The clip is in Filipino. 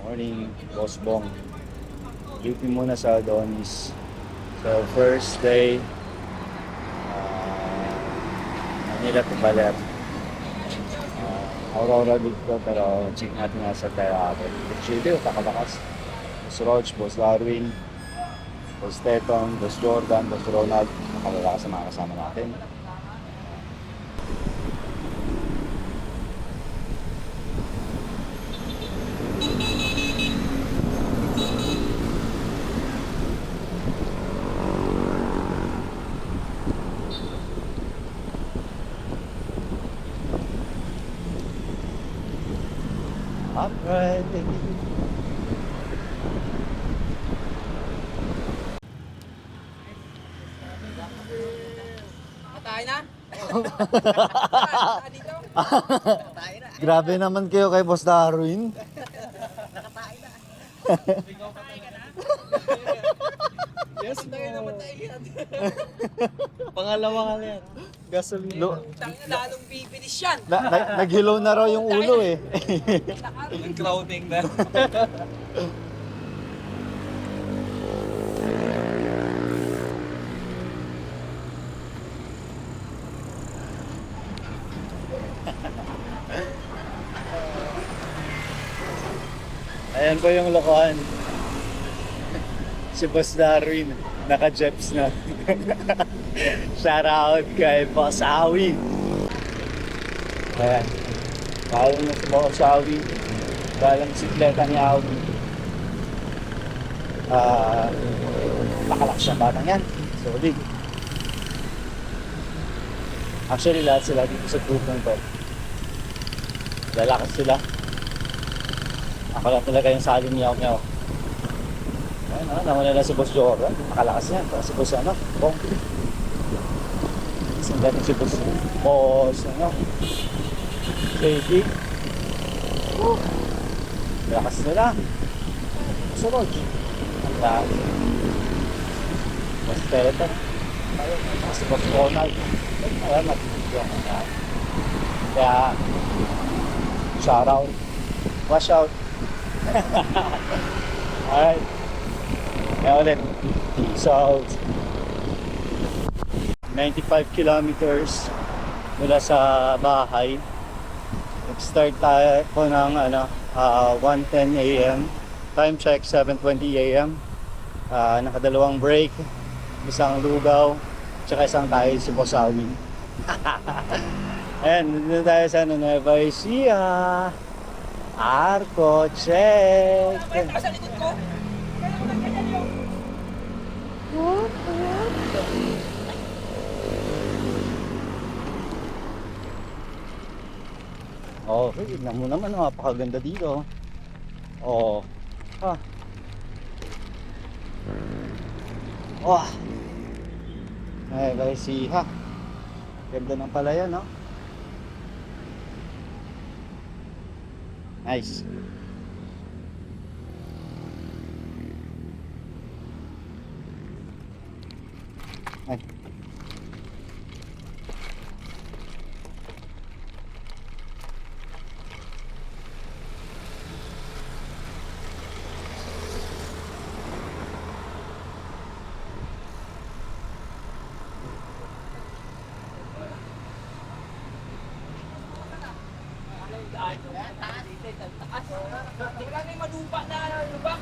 Morning, Boss Bong. Duty muna sa Adonis. So, first day, Manila to Baler. Aurora dito, pero check natin nga sa Terraco. Chile, takalakas. Boss Roach, Boss Darwin, Boss Teton, Boss Jordan, Boss Ronald. Nakalakas sa mga kasama natin. Alright. Patay na? Dito? Grabe naman kayo kay Boss Darwin. Yes, tayo na matay yan. Pangalawa ka yan. Gasolina. Tangina, lalong bibilis yan. Nag-hello na raw yung ulo eh. Yung crowding na. Ayan po yung lokohan. Si Boss Darwin, naka-jeps na. Shout out kay Boss Awi. Ayan. Kaya na si Boss Awi. Galang bisikleta ni Awi. Nakalak siya batang yan. Solid. Actually, lahat sila dito sa group ng to. Lalakas sila. Ako lang talaga yung saling niyaw-niyaw. Ayun na, nawala na si Boss Jordan. Nakalakas yan. Para si Boss Bong. Isang galing si Boss JD. Lakas nila. Boss Roach. Ang lakas. Boss Teton. Ayun, si Boss Ronald. Ayun, matutulong. Kaya, shout out. Wash out. Alright. Kaya ulit. So, 95 kilometers mula sa bahay. Nag-start tayo po ng 1:10 a.m. Time check 7:20 a.m. Nakadalawang break, isang lugaw, tsaka isang tayo si Boss Alvin. Ayan, dito tayo sa Nueva Ecija. Arco, check! Kaya ka sa likod ko? Kaya mo lang ganyan yung... Oh, tignan mo naman, napakaganda dito. Oh. Ah. Oh. Ay, guys, ha. Ganda ng palayan, no? Nice. Ay. Wala na yung malupa na lubak.